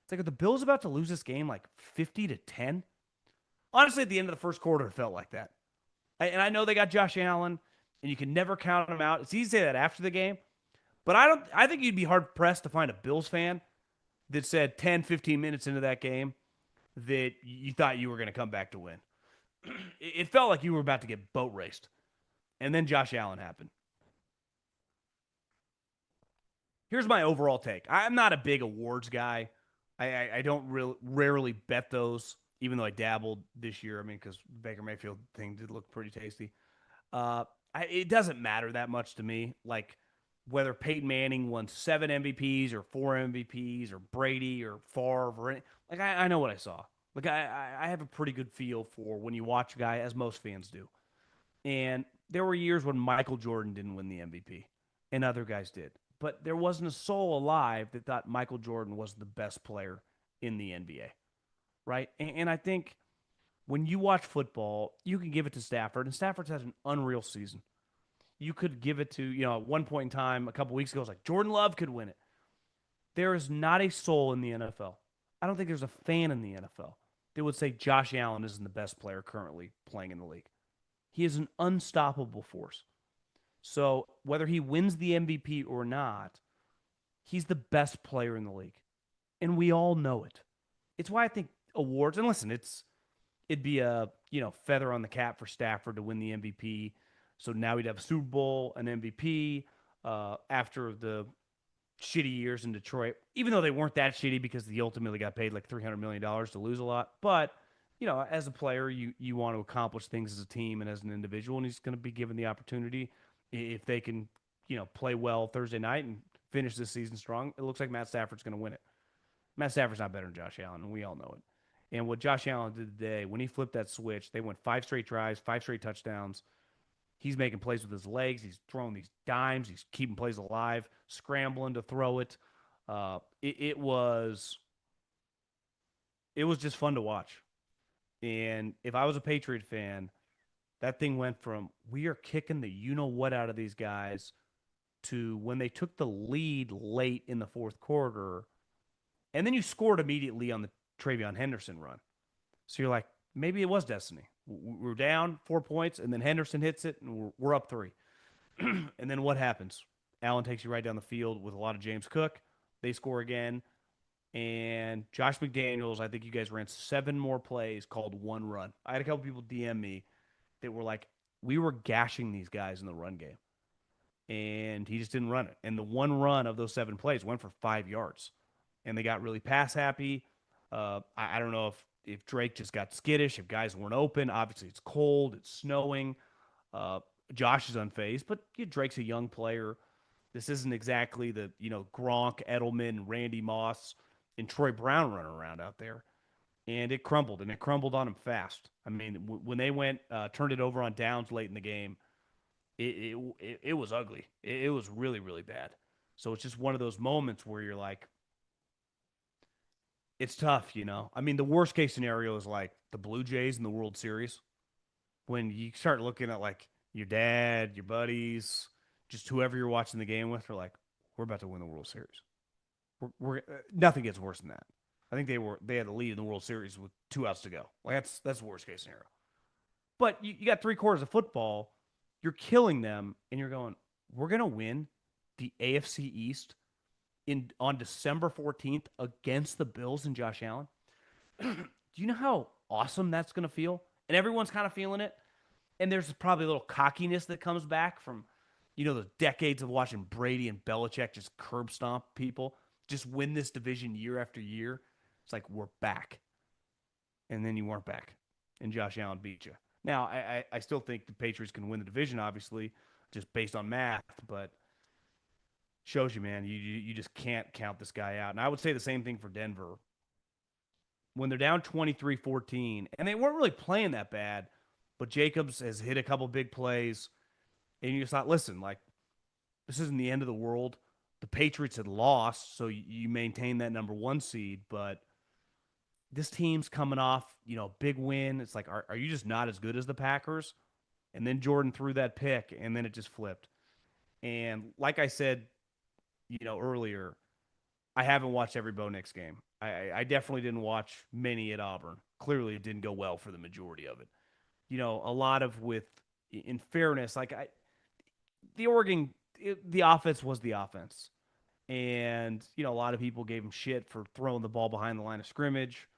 [SPEAKER 1] It's like, are the Bills about to lose this game like 50-10? Honestly, at the end of the first quarter, it felt like that. And I know they got Josh Allen, and you can never count him out. It's easy to say that after the game, but I think you'd be hard pressed to find a Bills fan that said 10, 15 minutes into that game that you thought you were going to come back to win. It felt like you were about to get boat raced. And then Josh Allen happened. Here's my overall take. I'm not a big awards guy. I don't rarely bet those, even though I dabbled this year. I mean, because Baker Mayfield thing did look pretty tasty. It doesn't matter that much to me. Like, whether Peyton Manning won 7 MVPs or 4 MVPs or Brady or Favre or any, like, I know what I saw. Like I have a pretty good feel for when you watch a guy, as most fans do. And there were years when Michael Jordan didn't win the MVP, and other guys did. But there wasn't a soul alive that thought Michael Jordan was the best player in the NBA, right? And I think when you watch football, you can give it to Stafford, and Stafford's had an unreal season. You could give it to, at one point in time, a couple weeks ago, it was like Jordan Love could win it. There is not a soul in the NFL. I don't think there's a fan in the NFL that would say Josh Allen isn't the best player currently playing in the league. He is an unstoppable force. So whether he wins the MVP or not, he's the best player in the league. And we all know it. It's why I think awards, and listen, it'd be a feather on the cap for Stafford to win the MVP. So now we'd have a Super Bowl, an MVP, after the shitty years in Detroit, even though they weren't that shitty because they ultimately got paid like $300 million to lose a lot. But as a player, you want to accomplish things as a team and as an individual, and he's going to be given the opportunity if they can, play well Thursday night and finish this season strong. It looks like Matt Stafford's going to win it. Matt Stafford's not better than Josh Allen, and we all know it. And what Josh Allen did today, when he flipped that switch, they went 5 straight drives, 5 straight touchdowns. He's making plays with his legs. He's throwing these dimes. He's keeping plays alive, scrambling to throw it. It was just fun to watch. And if I was a Patriot fan, that thing went from we are kicking the you know what out of these guys to when they took the lead late in the fourth quarter, and then you scored immediately on the Travion Henderson run. So you're like, maybe it was destiny. We're down 4 points, and then Henderson hits it, and we're up three. And then what happens? Allen takes you right down the field with a lot of James Cook. They score again. And Josh McDaniels, I think you guys ran 7 more plays, called one run. I had a couple people DM me that were like, we were gashing these guys in the run game. And he just didn't run it. And the one run of those 7 plays went for 5 yards. And they got really pass happy. I don't know if Drake just got skittish, if guys weren't open. Obviously, it's cold, it's snowing. Uh, Josh is unfazed, but Drake's a young player. This isn't exactly the Gronk, Edelman, Randy Moss, and Troy Brown running around out there. And it crumbled, and it crumbled on him fast. I mean, when they went turned it over on downs late in the game, it was ugly. It was really really bad. So it's just one of those moments where you're like, it's tough. I mean, the worst case scenario is like the Blue Jays in the World Series when you start looking at like your dad, your buddies, just whoever you're watching the game with, are like, we're about to win the World Series. Nothing gets worse than that. I think they had the lead in the World Series with 2 outs to go. Like that's the worst case scenario. But you got 3 quarters of football, you're killing them, and you're going, we're gonna win the AFC East on December 14th against the Bills and Josh Allen. Do you know how awesome that's gonna feel? And everyone's kind of feeling it. And there's probably a little cockiness that comes back from, the decades of watching Brady and Belichick just curb stomp people, just win this division year after year. It's like, we're back. And then you weren't back. And Josh Allen beat you. Now, I still think the Patriots can win the division, obviously, just based on math, but shows you, man, you just can't count this guy out. And I would say the same thing for Denver. When they're down 23-14, and they weren't really playing that bad, but Jacobs has hit a couple big plays, and you just thought, listen, like, this isn't the end of the world. The Patriots had lost, so you maintain that number 1 seed, but this team's coming off, big win. It's like, are you just not as good as the Packers? And then Jordan threw that pick, and then it just flipped. And like I said, earlier, I haven't watched every Bo Nix game. I definitely didn't watch many at Auburn. Clearly, it didn't go well for the majority of it. A lot of in fairness, like the Oregon, the offense was the offense. And, a lot of people gave him shit for throwing the ball behind the line of scrimmage.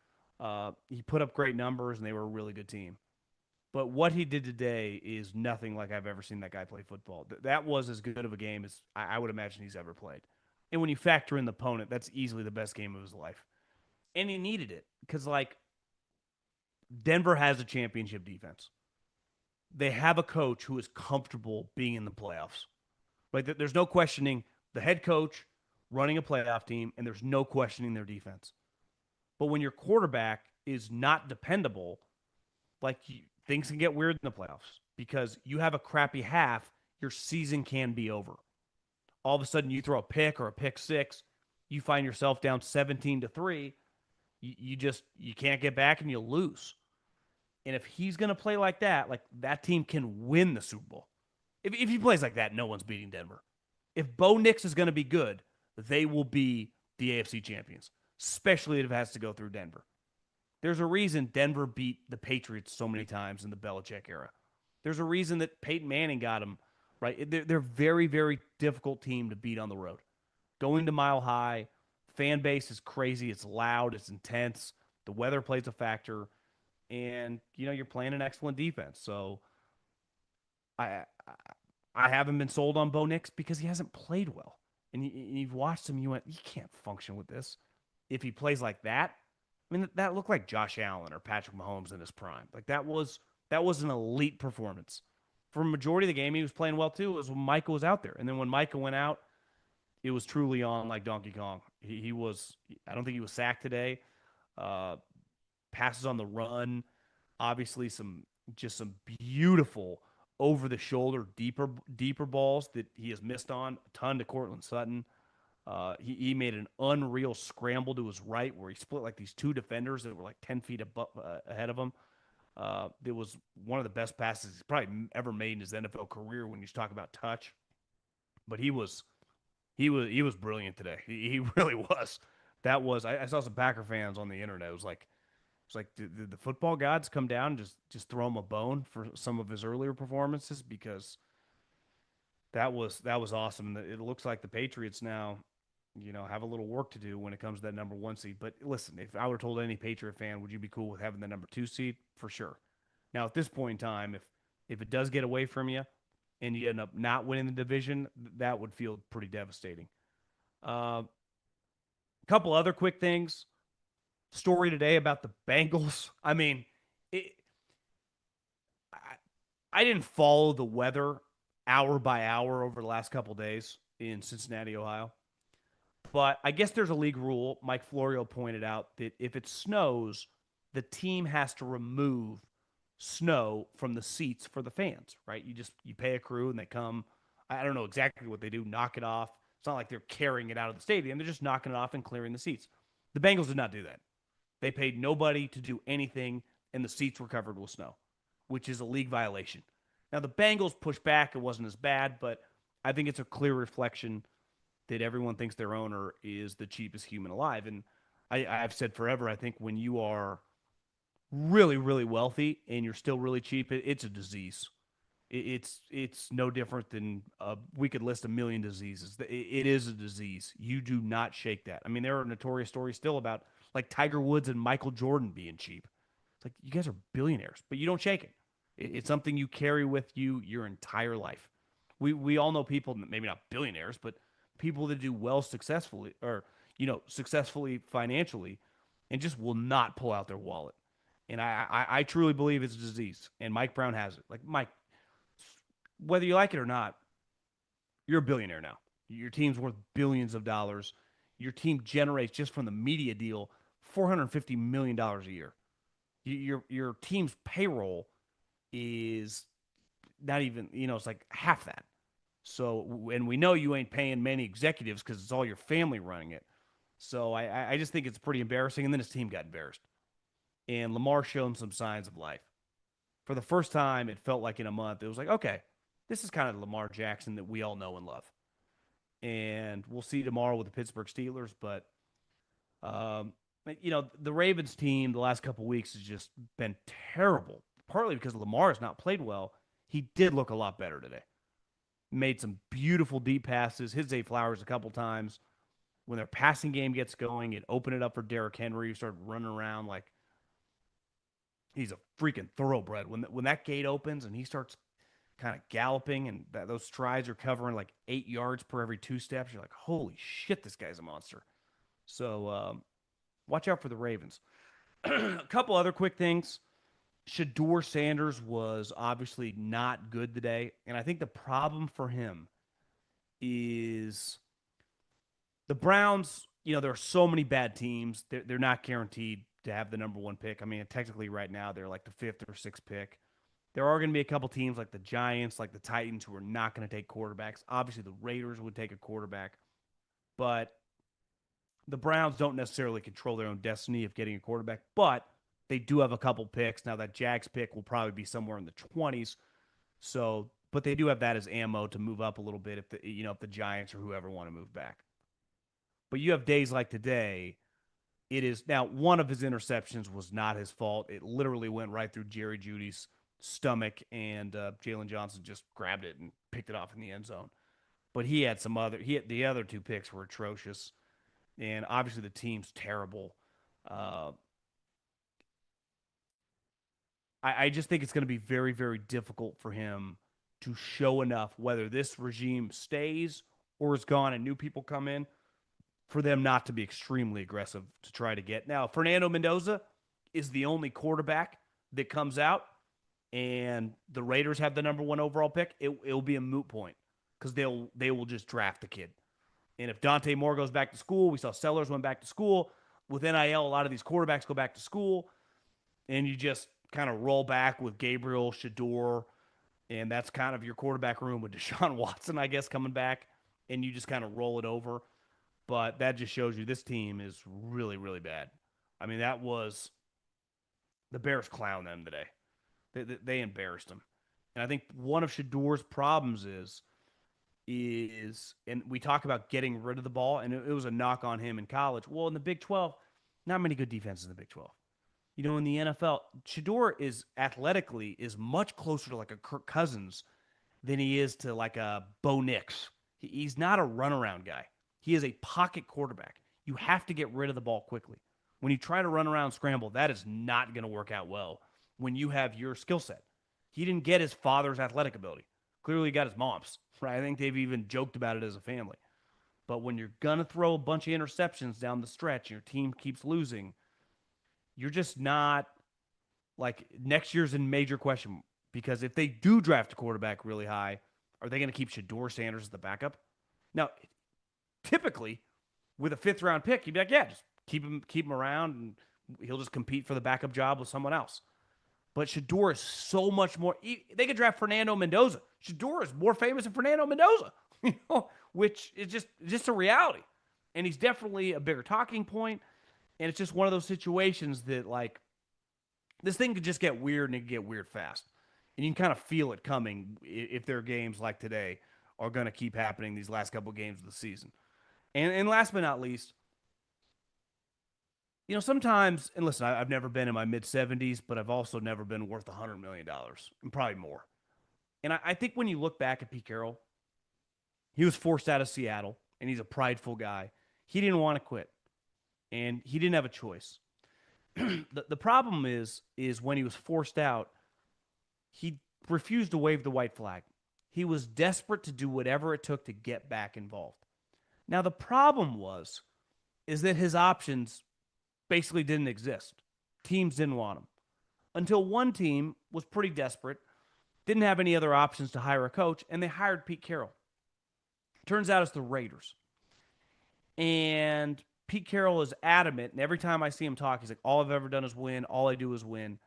[SPEAKER 1] He put up great numbers, and they were a really good team. But what he did today is nothing like I've ever seen that guy play football. That was as good of a game as I would imagine he's ever played. And when you factor in the opponent, that's easily the best game of his life. And he needed it because, like, Denver has a championship defense. They have a coach who is comfortable being in the playoffs. Like, there's no questioning the head coach running a playoff team, and there's no questioning their defense. But when your quarterback is not dependable, things can get weird in the playoffs because you have a crappy half, your season can be over. All of a sudden, you throw a pick or a pick six, you find yourself down 17-3. You can't get back and you lose. And if he's going to play like that team can win the Super Bowl. If he plays like that, no one's beating Denver. If Bo Nix is going to be good, they will be the AFC champions, especially if it has to go through Denver. There's a reason Denver beat the Patriots so many times in the Belichick era. There's a reason that Peyton Manning got them, right? They're very, very difficult team to beat on the road. Going to Mile High, fan base is crazy. It's loud. It's intense. The weather plays a factor. And, you're playing an excellent defense. So I I haven't been sold on Bo Nix because he hasn't played well. And you've watched him, you went, you can't function with this. If he plays like that, I mean, that looked like Josh Allen or Patrick Mahomes in his prime. That was an elite performance. For a majority of the game, he was playing well too. It was when Micah was out there. And then when Micah went out, it was truly on like Donkey Kong. He was, I don't think he was sacked today. Uh, Passes on the run, obviously some beautiful over the shoulder deeper balls that he has missed on a ton to Cortland Sutton. He made an unreal scramble to his right where he split like these two defenders that were like 10 feet ahead of him. It was one of the best passes he's probably ever made in his NFL career when you talk about touch. But he was brilliant today. He really was. I saw some Packer fans on the internet. It was like did the football gods come down and just throw him a bone for some of his earlier performances because that was awesome. It looks like the Patriots now, have a little work to do when it comes to that number one seed. But listen, if I were told any Patriot fan, would you be cool with having the number two seed? For sure. Now at this point in time, if it does get away from you and you end up not winning the division, that would feel pretty devastating. A couple other quick things. Story today about the Bengals. I mean, it, I didn't follow the weather hour by hour over the last couple days in Cincinnati, Ohio. But I guess there's a league rule. Mike Florio pointed out that if it snows, the team has to remove snow from the seats for the fans, right? You pay a crew and they come. I don't know exactly what they do, knock it off. It's not like they're carrying it out of the stadium. They're just knocking it off and clearing the seats. The Bengals did not do that. They paid nobody to do anything, and the seats were covered with snow, which is a league violation. Now, the Bengals pushed back. It wasn't as bad, but I think it's a clear reflection that everyone thinks their owner is the cheapest human alive. And I've said forever, I think when you are really, really wealthy and you're still really cheap, it's a disease. It's no different than we could list a million diseases. It is a disease. You do not shake that. I mean, there are notorious stories still about like Tiger Woods and Michael Jordan being cheap. It's like you guys are billionaires, but you don't shake it. It's something you carry with you your entire life. We all know people, maybe not billionaires, but people that do well successfully or successfully financially, and just will not pull out their wallet. And I truly believe it's a disease. And Mike Brown has it. Like Mike, whether you like it or not, you're a billionaire now. Your team's worth billions of dollars. Your team generates just from the media deal $450 million a year. Your team's payroll is not even it's like half that. So and we know you ain't paying many executives because it's all your family running it. So I just think it's pretty embarrassing. And then his team got embarrassed. And Lamar showed some signs of life. For the first time, it felt like in a month, it was like, okay, this is kind of the Lamar Jackson that we all know and love. And we'll see tomorrow with the Pittsburgh Steelers. But, the Ravens team the last couple of weeks has just been terrible, partly because Lamar has not played well. He did look a lot better today. Made some beautiful deep passes, hit Zay Flowers a couple times. When their passing game gets going, it opened it up for Derrick Henry, who started running around like he's a freaking thoroughbred. When that gate opens and he starts kind of galloping and those strides are covering like 8 yards per every 2 steps, you're like, holy shit, this guy's a monster. So watch out for the Ravens. A couple other quick things. Shedeur Sanders was obviously not good today. And I think the problem for him is the Browns, there are so many bad teams. They're not guaranteed to have the number one pick. I mean, technically right now they're like the fifth or sixth pick. There are going to be a couple teams like the Giants, like the Titans, who are not going to take quarterbacks. Obviously, the Raiders would take a quarterback, but the Browns don't necessarily control their own destiny of getting a quarterback, but they do have a couple picks. Now, that Jags pick will probably be somewhere in the 20s. So, but they do have that as ammo to move up a little bit if the Giants or whoever want to move back. But you have days like today. It is now one of his interceptions was not his fault. It literally went right through Jerry Judy's stomach, and Jalen Johnson just grabbed it and picked it off in the end zone. But he had the other two picks were atrocious, and obviously the team's terrible. Uh, I just think it's going to be very, very difficult for him to show enough, whether this regime stays or is gone and new people come in, for them not to be extremely aggressive to try to get. Now, Fernando Mendoza is the only quarterback that comes out, and the Raiders have the number one overall pick. It'll be a moot point because they will just draft the kid. And if Dante Moore goes back to school, we saw Sellers went back to school. With NIL, a lot of these quarterbacks go back to school, and you just kind of roll back with Gabriel, Shedeur, and that's kind of your quarterback room with Deshaun Watson, I guess, coming back, and you just kind of roll it over. But that just shows you this team is really, really bad. I mean, that was the Bears clown them today. They embarrassed them. And I think one of Shadeur's problems is, and we talk about getting rid of the ball, and it was a knock on him in college. Well, in the Big 12, not many good defenses in the Big 12. In the NFL, Shedeur is athletically is much closer to like a Kirk Cousins than he is to like a Bo Nix. He's not a runaround guy. He is a pocket quarterback. You have to get rid of the ball quickly. When you try to run around scramble, that is not going to work out well when you have your skill set. He didn't get his father's athletic ability. Clearly, he got his mom's. Right? I think they've even joked about it as a family. But when you're going to throw a bunch of interceptions down the stretch and your team keeps losing, you're just not like next year's in major question because if they do draft a quarterback really high, are they going to keep Shedeur Sanders as the backup? Now, typically, with a fifth round pick, you'd be like, yeah, just keep him around, and he'll just compete for the backup job with someone else. But Shedeur is so much more. They could draft Fernando Mendoza. Shedeur is more famous than Fernando Mendoza, which is just a reality. And he's definitely a bigger talking point. And it's just one of those situations that, like, this thing could just get weird, and it could get weird fast. And you can kind of feel it coming if their games like today are going to keep happening these last couple of games of the season. And last but not least, sometimes, and listen, I've never been in my mid-70s, but I've also never been worth $100 million, and probably more. And I think when you look back at Pete Carroll, he was forced out of Seattle, and he's a prideful guy. He didn't want to quit, and he didn't have a choice. The problem is when he was forced out, he refused to wave the white flag. He was desperate to do whatever it took to get back involved. Now, the problem is that his options basically didn't exist. Teams didn't want him. Until one team was pretty desperate, didn't have any other options to hire a coach, and they hired Pete Carroll. Turns out it's the Raiders. And Pete Carroll is adamant, and every time I see him talk, he's like, all I've ever done is win. All I do is win.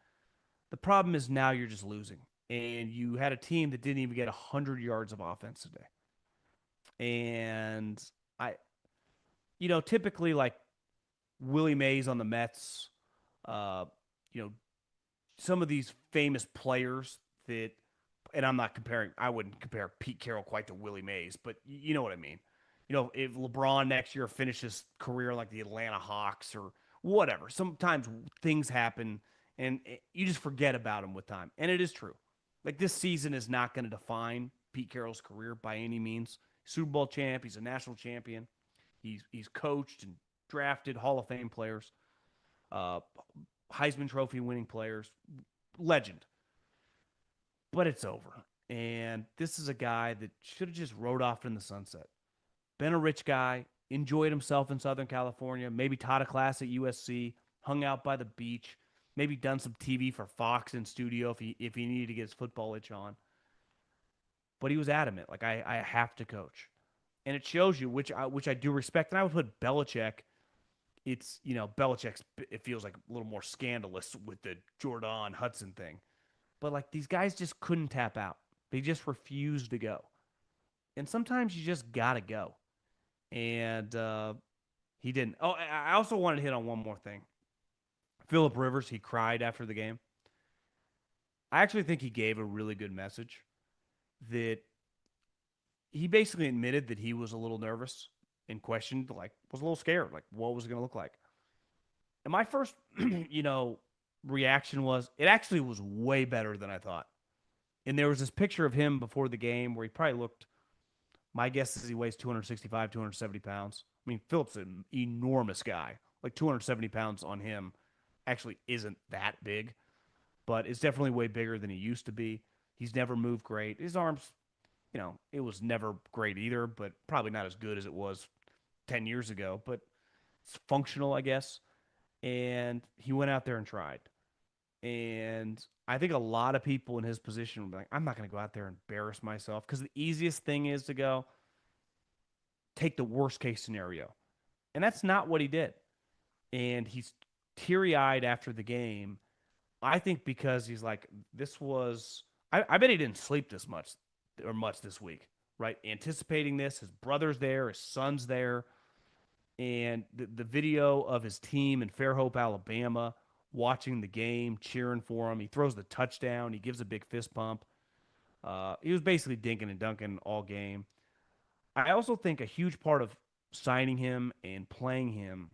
[SPEAKER 1] The problem is now you're just losing. And you had a team that didn't even get 100 yards of offense today. And typically, like, Willie Mays on the Mets, uh, you know, some of these famous players that, and I wouldn't compare Pete Carroll quite to Willie Mays, but you know what I mean. If LeBron next year finishes his career like the Atlanta Hawks or whatever, sometimes things happen and you just forget about them with time. And it is true. Like, this season is not going to define Pete Carroll's career by any means. Super Bowl champ, he's a national champion. He's coached and drafted Hall of Fame players, Heisman Trophy winning players, legend. But it's over. And this is a guy that should have just rode off in the sunset. Been a rich guy, enjoyed himself in Southern California, maybe taught a class at USC, hung out by the beach, maybe done some TV for Fox in studio if he needed to get his football itch on. But he was adamant, like, I have to coach. And it shows you, which I do respect. And I would put Belichick it's, Belichick's, it feels like a little more scandalous with the Jordan Hudson thing. But like these guys just couldn't tap out. They just refused to go. And sometimes you just got to go. And he didn't. Oh, I also wanted to hit on one more thing. Phillip Rivers, he cried after the game. I actually think he gave a really good message that he basically admitted that he was a little nervous and questioned, like, was a little scared, like, what was it going to look like? And my first, reaction was it actually was way better than I thought. And there was this picture of him before the game where he probably looked, my guess is he weighs 265, 270 pounds. I mean, Phillip's an enormous guy. Like 270 pounds on him actually isn't that big, but it's definitely way bigger than he used to be. He's never moved great. His arms, it was never great either, but probably not as good as it was 10 years ago, but it's functional, I guess. And he went out there and tried. And I think a lot of people in his position would be like, I'm not going to go out there and embarrass myself because the easiest thing is to go take the worst case scenario. And that's not what he did. And he's teary eyed after the game. I think because he's like, this was, I bet he didn't sleep this much or much this week, right? Anticipating this. His brother's there, his son's there. And the video of his team in Fairhope, Alabama, watching the game, cheering for him. He throws the touchdown. He gives a big fist pump. He was basically dinking and dunking all game. I also think a huge part of signing him and playing him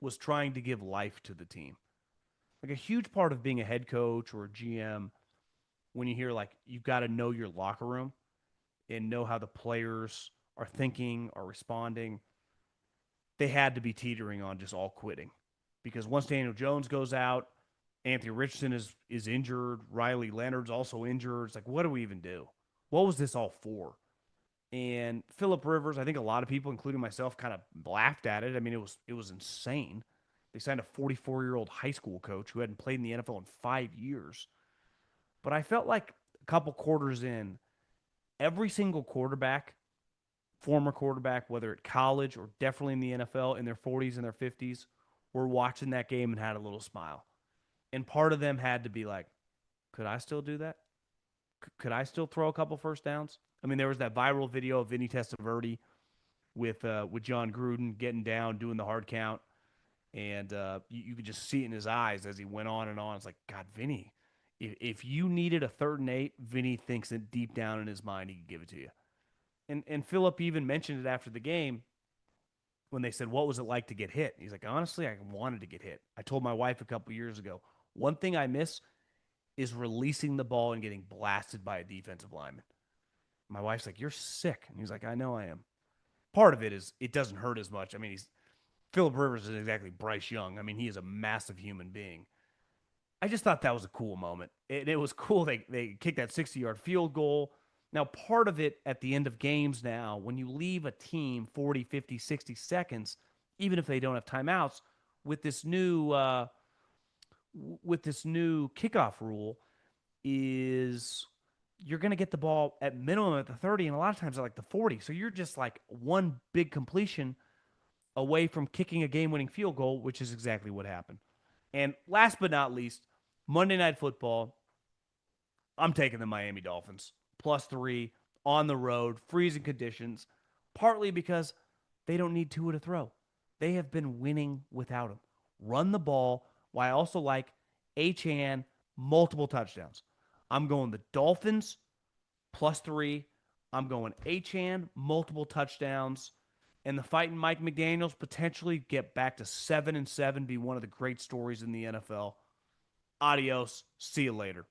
[SPEAKER 1] was trying to give life to the team. Like a huge part of being a head coach or a GM, when you hear like you've got to know your locker room and know how the players are thinking or responding, they had to be teetering on just all quitting. Because once Daniel Jones goes out, Anthony Richardson is injured, Riley Leonard's also injured. It's like, what do we even do? What was this all for? And Phillip Rivers, I think a lot of people, including myself, kind of laughed at it. I mean, it was insane. They signed a 44-year-old high school coach who hadn't played in the NFL in 5 years. But I felt like a couple quarters in, every single quarterback, former quarterback, whether at college or definitely in the NFL, in their 40s and their 50s, were watching that game and had a little smile. And part of them had to be like, could I still do that? Could I still throw a couple first downs? I mean, there was that viral video of Vinny Testaverde with John Gruden getting down, doing the hard count, and you could just see it in his eyes as he went on and on. It's like, God, Vinny, if you needed a 3rd and 8, Vinny thinks that deep down in his mind he could give it to you. And Phillip even mentioned it after the game when they said, what was it like to get hit? He's like, honestly, I wanted to get hit. I told my wife a couple years ago, one thing I miss is releasing the ball and getting blasted by a defensive lineman. My wife's like, you're sick. And he's like, I know I am. Part of it is it doesn't hurt as much. I mean, Phillip Rivers isn't exactly Bryce Young. I mean, he is a massive human being. I just thought that was a cool moment. It was cool. They kicked that 60-yard field goal. Now, part of it at the end of games now, when you leave a team 40, 50, 60 seconds, even if they don't have timeouts, with this new kickoff rule, is you're going to get the ball at minimum at the 30 and a lot of times at like the 40. So you're just like one big completion away from kicking a game-winning field goal, which is exactly what happened. And last but not least, Monday Night Football, I'm taking the Miami Dolphins +3 on the road, freezing conditions, partly because they don't need Tua to throw. They have been winning without him. Run the ball, while I also like Achane, multiple touchdowns. I'm going the Dolphins +3. I'm going Achane, multiple touchdowns. And the fighting Mike McDaniels potentially get back to 7-7, be one of the great stories in the NFL. Adios. See you later.